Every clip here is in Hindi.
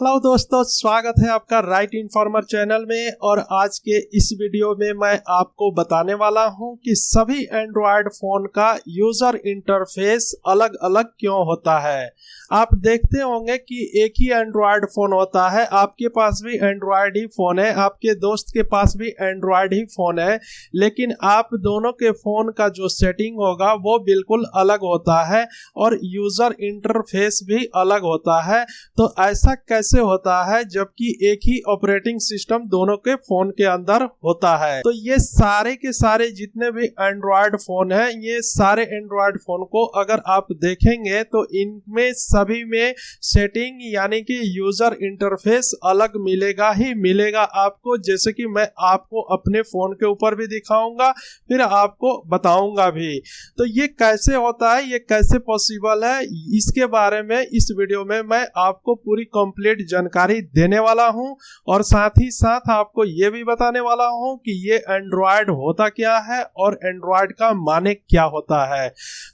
हेलो दोस्तों, स्वागत है आपका राइट इन्फॉर्मर चैनल में। और आज के इस वीडियो में मैं आपको बताने वाला हूं कि सभी एंड्रॉयड फोन का यूजर इंटरफेस अलग अलग क्यों होता है। आप देखते होंगे कि एक ही एंड्रॉयड फोन होता है, आपके पास भी एंड्रॉयड ही फोन है, आपके दोस्त के पास भी एंड्रॉयड ही फोन है, लेकिन आप दोनों के फोन का जो सेटिंग होगा वो बिल्कुल अलग होता है और यूजर इंटरफेस भी अलग होता है। तो ऐसा कैसे होता है जबकि एक ही ऑपरेटिंग सिस्टम दोनों के फोन के अंदर होता है। तो ये सारे के सारे जितने भी एंड्रॉयड फोन हैं, ये सारे एंड्रॉयड फोन को अगर आप देखेंगे तो इनमें सभी में सेटिंग यानी कि यूजर इंटरफेस अलग मिलेगा ही मिलेगा आपको, जैसे कि मैं आपको अपने फोन के ऊपर भी दिखाऊंगा फिर आपको बताऊंगा भी। तो ये कैसे होता है, ये कैसे पॉसिबल है, इसके बारे में इस वीडियो में मैं आपको पूरी कंप्लीट जानकारी देने वाला हूं और साथ ही साथ आपको यह भी बताने वाला हूं कि ये एंड्रॉयड होता क्या है और एंड्रॉयड का माने क्या होता है।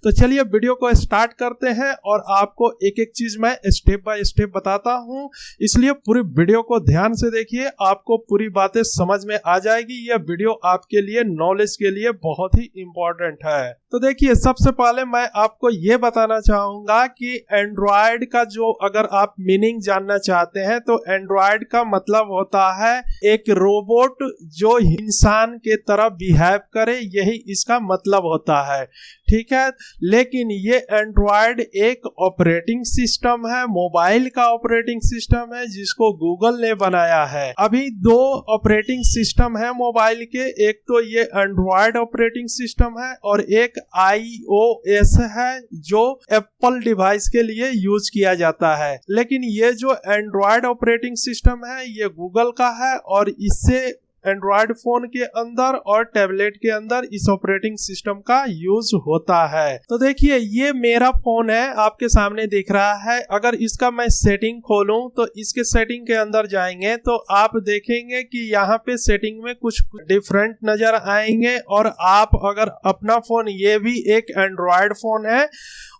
तो चलिए वीडियो को स्टार्ट करते हैं और आपको एक एक चीज मैं स्टेप बाय स्टेप बताता हूं, इसलिए पूरी वीडियो को ध्यान से देखिए, आपको पूरी बातें समझ में आ जाएगी। यह वीडियो आपके लिए नॉलेज के लिए बहुत ही इंपॉर्टेंट है। तो देखिए, सबसे पहले मैं आपको यह बताना चाहूंगा कि एंड्रॉयड का जो अगर आप मीनिंग जानना चाहते हैं तो एंड्रॉयड का मतलब होता है एक रोबोट जो इंसान के तरह बिहेव करे, यही इसका मतलब होता है, ठीक है। लेकिन ये एंड्रॉयड एक ऑपरेटिंग सिस्टम है, मोबाइल का ऑपरेटिंग सिस्टम है जिसको गूगल ने बनाया है। अभी दो ऑपरेटिंग सिस्टम है मोबाइल के, एक तो ये एंड्रॉयड ऑपरेटिंग सिस्टम है और एक iOS है जो एप्पल डिवाइस के लिए यूज किया जाता है। लेकिन ये जो एंड्रॉयड ऑपरेटिंग सिस्टम है ये गूगल का है और इससे एंड्रॉयड फोन के अंदर और टैबलेट के अंदर इस ऑपरेटिंग सिस्टम का यूज होता है। तो देखिए, ये मेरा फोन है, आपके सामने दिख रहा है। अगर इसका मैं सेटिंग खोलूं तो इसके सेटिंग के अंदर जाएंगे तो आप देखेंगे कि यहाँ पे सेटिंग में कुछ डिफरेंट नजर आएंगे। और आप अगर अपना फोन, ये भी एक एंड्रॉयड फोन है,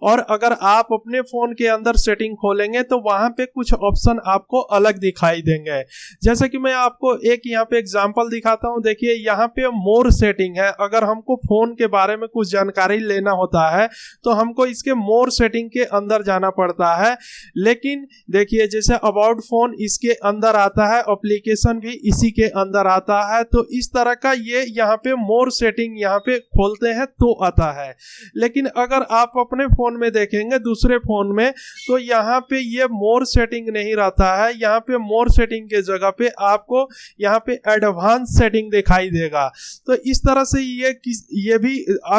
और अगर आप अपने फोन के अंदर सेटिंग खोलेंगे तो वहां पे कुछ ऑप्शन आपको अलग दिखाई देंगे। जैसे कि मैं आपको एक यहाँ पे एग्जांपल दिखाता हूं। देखिए, यहाँ पे मोर सेटिंग है। अगर हमको फोन के बारे में कुछ जानकारी लेना होता है तो हमको इसके मोर सेटिंग के अंदर जाना पड़ता है। लेकिन देखिए, जैसे अबाउट फोन इसके अंदर आता है, एप्लीकेशन भी इसी के अंदर आता है। तो इस तरह का ये यहाँ पे मोर सेटिंग यहाँ पे खोलते हैं तो आता है। लेकिन अगर आप अपने फोन में देखेंगे दूसरे फोन में तो यहाँ पे ये मोर सेटिंग नहीं रहता है। यहाँ पे मोर सेटिंग के जगह पे आपको यहाँ पे एडवांस सेटिंग दिखाई देगा। तो इस तरह से ये भी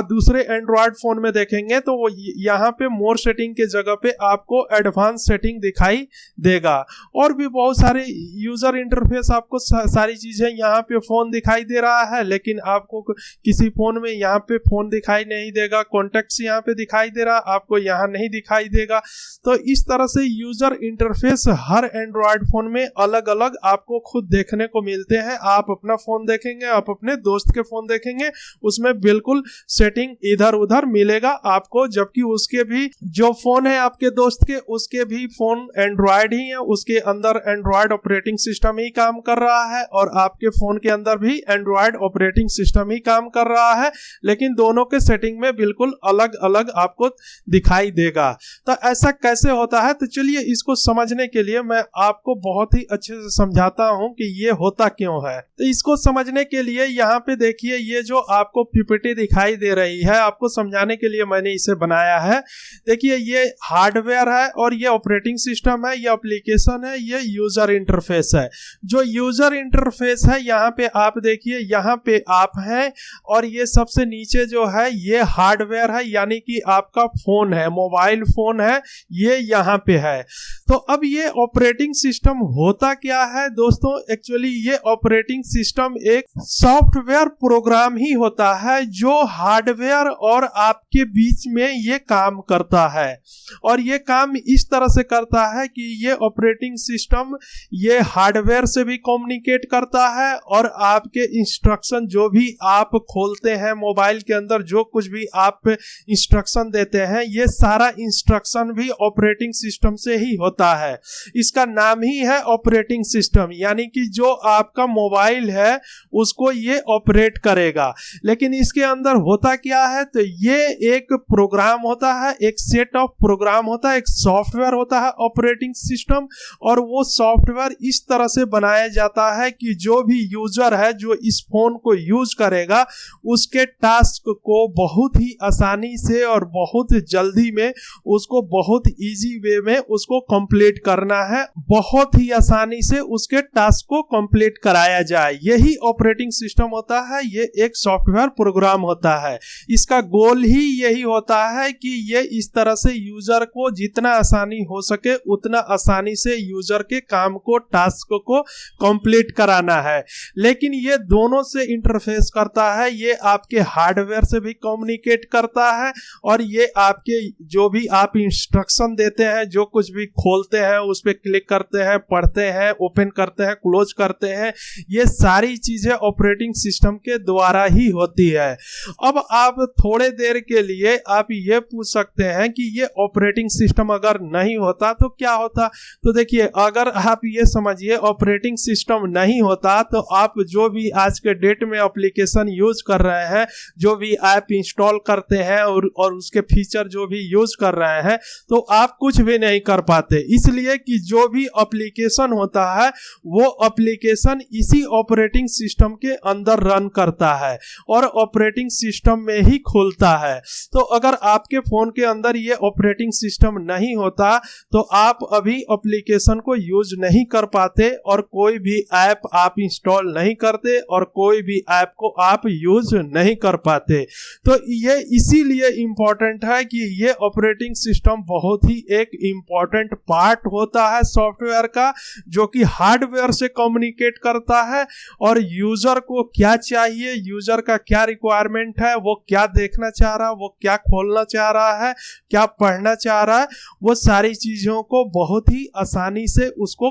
दूसरे एंड्रॉयड फोन में देखेंगे तो वो यहाँ पे मोर सेटिंग के जगह पे आपको एडवांस सेटिंग दिखाई देगा। और भी बहुत सारे यूजर इंटरफेस, आपको सारी चीजें यहाँ पे फोन दिखाई दे रहा है, लेकिन आपको किसी फोन में यहाँ पे फोन दिखाई नहीं देगा। कॉन्टेक्ट्स यहाँ पे दिखाई दे रहा, आपको यहाँ नहीं दिखाई देगा। तो इस तरह से यूजर इंटरफेस हर एंड्रॉयड फोन में अलग अलग आपको खुद देखने को मिलते हैं। आप अपना फोन देखेंगे, आप अपने दोस्त के फोन देखेंगे, उसमें बिल्कुल सेटिंग इधर उधर मिलेगा आपको, जबकि उसके भी जो फोन है आपके दोस्त के, उसके भी फोन एंड्रॉयड ही है, उसके अंदर एंड्रॉयड ऑपरेटिंग सिस्टम ही काम कर रहा है और आपके फोन के अंदर भी एंड्रॉयड ऑपरेटिंग सिस्टम ही काम कर रहा है, लेकिन दोनों के सेटिंग में बिल्कुल अलग अलग आपको दिखाई देगा। तो ऐसा कैसे होता है, तो चलिए इसको समझने के लिए मैं आपको बहुत ही अच्छे से समझाता हूं कि ये होता क्यों है। तो इसको समझने के लिए यहाँ पे देखिए, ये जो आपको पीपीटी दिखाई दे रही है, आपको समझाने के लिए मैंने इसे बनाया है। देखिए, ये हार्डवेयर है और ये ऑपरेटिंग सिस्टम है, ये एप्लीकेशन है, ये यूजर इंटरफेस है। जो यूजर इंटरफेस है यहाँ पे आप देखिए, यहाँ पे आप हैं और ये सबसे नीचे जो है ये हार्डवेयर है, यानी कि आपका फोन है, मोबाइल फोन है, ये यहाँ पे है। तो अब ये ऑपरेटिंग सिस्टम होता क्या है दोस्तों, एक्चुअली ये ऑपरेटिंग सिस्टम एक सॉफ्टवेयर प्रोग्राम ही होता है जो हार्डवेयर और आपके बीच में ये काम करता है। और ये काम इस तरह से करता है कि ये ऑपरेटिंग सिस्टम ये हार्डवेयर से भी कम्युनिकेट करता है और आपके इंस्ट्रक्शन जो भी आप खोलते हैं मोबाइल के अंदर, जो कुछ भी आप इंस्ट्रक्शन देते हैं, ये सारा इंस्ट्रक्शन भी ऑपरेटिंग सिस्टम से ही होता है। इसका नाम ही है ऑपरेटिंग सिस्टम, यानी कि जो आपका मोबाइल है उसको ये ऑपरेट करेगा। लेकिन इसके अंदर होता क्या है, तो ये एक प्रोग्राम होता है, एक सेट ऑफ प्रोग्राम होता है, एक सॉफ्टवेयर होता है ऑपरेटिंग सिस्टम। और वो सॉफ्टवेयर इस तरह से बनाया जाता है कि जो भी यूजर है जो इस फोन को यूज करेगा उसके टास्क को बहुत ही आसानी से और बहुत जल्दी में उसको बहुत इजी वे में उसको कंप्लीट करना है, बहुत ही आसानी से उसके टास्क को कंप्लीट कराया जाए। यही ऑपरेटिंग सिस्टम होता है, ये एक सॉफ्टवेयर प्रोग्राम होता है। इसका गोल ही यही होता है कि ये इस तरह से यूजर को जितना आसानी हो सके उतना आसानी से यूजर के काम को, टास्क को कंप्लीट कराना है। लेकिन ये दोनों से इंटरफेस करता है, ये आपके हार्डवेयर से भी कम्युनिकेट करता है और ये आपके जो भी आप इंस्ट्रक्शन देते हैं, जो कुछ भी खोलते हैं उस पर क्लिक करते हैं, पढ़ते हैं, ओपन करते हैं, क्लोज करते हैं, ये सारी चीजें ऑपरेटिंग सिस्टम के द्वारा ही होती है। अब आप थोड़े देर के लिए आप ये पूछ सकते हैं कि ये ऑपरेटिंग सिस्टम अगर नहीं होता तो क्या होता। तो देखिए, अगर आप ये समझिए ऑपरेटिंग सिस्टम नहीं होता तो आप जो भी आज के डेट में एप्लीकेशन यूज कर रहे हैं, जो भी ऐप इंस्टॉल करते हैं और उसके फीचर जो भी यूज कर रहे हैं, तो आप कुछ भी नहीं कर पाते। इसलिए कि जो भी एप्लीकेशन होता है वो एप्लीकेशन इसी ऑपरेटिंग सिस्टम के अंदर रन करता है और ऑपरेटिंग सिस्टम में ही खुलता है। तो अगर आपके फोन के अंदर ये ऑपरेटिंग सिस्टम नहीं होता तो आप अभी एप्लीकेशन को यूज नहीं कर पाते और कोई भी ऐप आप इंस्टॉल नहीं करते और कोई भी ऐप को आप यूज नहीं कर पाते। तो ये इसीलिए इंपॉर्टेंट है कि ये ऑपरेटिंग सिस्टम बहुत ही एक इंपॉर्टेंट पार्ट होता है सॉफ्टवेयर का, जो कि हार्डवेयर से कम्युनिकेट करता है और यूजर को क्या चाहिए, यूजर का क्या रिक्वायरमेंट है, वो क्या देखना चाह रहा है, वो क्या खोलना चाह रहा है, क्या पढ़ना चाह रहा है, वो सारी चीजों को बहुत ही आसानी से उसको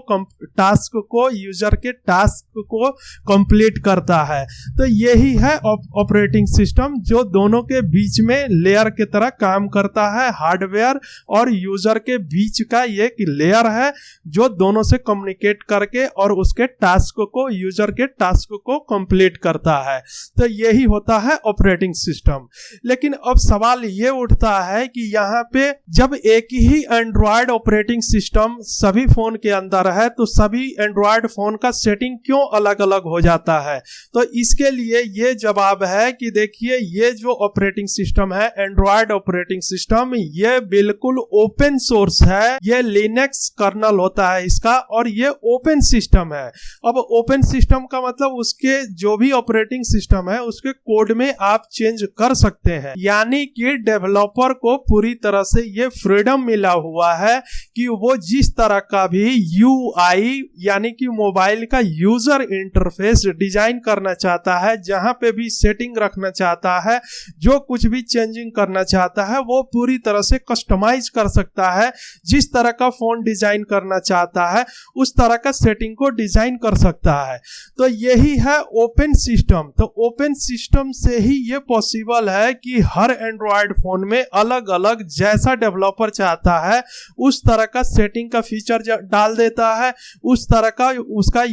टास्क को, यूजर के टास्क को कंप्लीट करता है। तो यही है ऑपरेटिंग सिस्टम, जो दोनों के बीच में लेयर की तरह काम करता है। हार्डवेयर और यूजर के बीच का एक लेयर है जो दोनों से कम्युनिकेट करके और उसके टास्क को, यूजर के टास्क को कंप्लीट करता है। तो यही होता है ऑपरेटिंग सिस्टम। लेकिन अब सवाल ये उठता है कि यहाँ पे जब एक ही एंड्रॉयड ऑपरेटिंग सिस्टम सभी फोन के अंदर है तो सभी एंड्रॉयड फोन का सेटिंग क्यों अलग अलग हो जाता है। तो इसके लिए ये जवाब है कि देखिए, ये जो ऑपरेटिंग सिस्टम है, एंड्रॉयड ऑपरेटिंग सिस्टम, ये बिल्कुल ओपन सोर्स है। ये लिनक्स कर्नल होता है इसका और ये ओपन सिस्टम है। अब ओपन सिस्टम का मतलब उसके जो भी ऑपरेटिंग सिस्टम है उसके कोड में आप चेंज कर सकते हैं, यानी कि डेवलपर को पूरी तरह से ये फ्रीडम मिला हुआ है कि वो जिस तरह का भी यूआई यानी कि मोबाइल का यूजर इंटरफेस डिजाइन करना चाहता है, जहां पे भी सेटिंग रखना चाहता है, जो कुछ भी चेंजिंग करना चाहता है, वो पूरी तरह से कस्टमाइज कर सकता है। जिस तरह का फोन डिजाइन करना चाहता है उस तरह का सेटिंग को डिजाइन कर सकता है। तो यही है ओपन सिस्टम। तो ओपन सिस्टम से ही ये पॉसिबल है कि हर एंड्रॉयड फोन में अलग अलग जैसा डेवलपर चाहता है उस तरह का सेटिंग का फीचर डाल देता है, उस तरह का उसका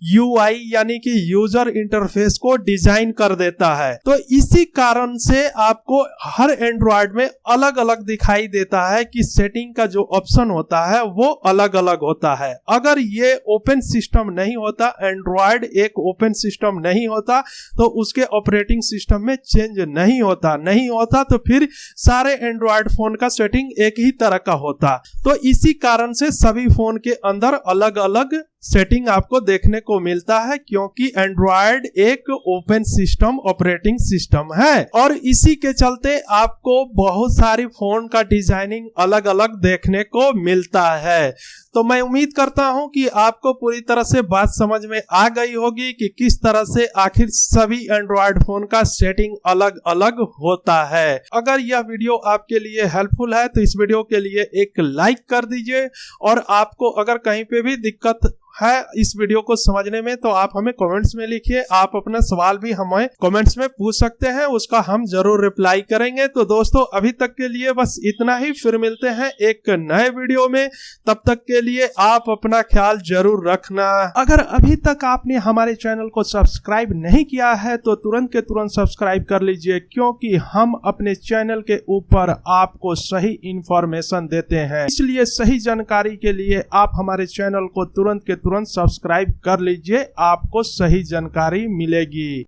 यूआई यानी कि यूजर इंटरफेस को डिजाइन कर देता है। तो इसी कारण से आपको हर एंड्रॉयड में अलग अलग दिखाई देता है कि सेटिंग का जो ऑप्शन होता है वो अलग अलग होता है। अगर ये ओपन सिस्टम नहीं होता, एंड्रॉयड एक ओपन सिस्टम नहीं होता, तो उसके ऑपरेटिंग सिस्टम में चेंज नहीं होता तो फिर सारे एंड्रॉयड फोन का सेटिंग एक ही तरह का होता। तो इसी कारण से सभी फोन के अंदर अलग अलग सेटिंग आपको देखने को मिलता है, क्योंकि एंड्रॉयड एक ओपन सिस्टम ऑपरेटिंग सिस्टम है और इसी के चलते आपको बहुत सारी फोन का डिजाइनिंग अलग अलग देखने को मिलता है। तो मैं उम्मीद करता हूं कि आपको पूरी तरह से बात समझ में आ गई होगी कि किस तरह से आखिर सभी एंड्रॉयड फोन का सेटिंग अलग अलग होता है। अगर यह वीडियो आपके लिए हेल्पफुल है तो इस वीडियो के लिए एक लाइक कर दीजिए, और आपको अगर कहीं पे भी दिक्कत है इस वीडियो को समझने में तो आप हमें कमेंट्स में लिखिए। आप अपना सवाल भी हमें कमेंट्स में पूछ सकते हैं, उसका हम जरूर रिप्लाई करेंगे। तो दोस्तों अभी तक के लिए बस इतना ही, फिर मिलते हैं एक नए वीडियो में। तब तक के लिए आप अपना ख्याल जरूर रखना। अगर अभी तक आपने हमारे चैनल को सब्सक्राइब नहीं किया है तो तुरंत के तुरंत सब्सक्राइब कर लीजिए, क्योंकि हम अपने चैनल के ऊपर आपको सही इंफॉर्मेशन देते हैं। इसलिए सही जानकारी के लिए आप हमारे चैनल को तुरंत के तुरंत सब्सक्राइब कर लीजिए, आपको सही जानकारी मिलेगी।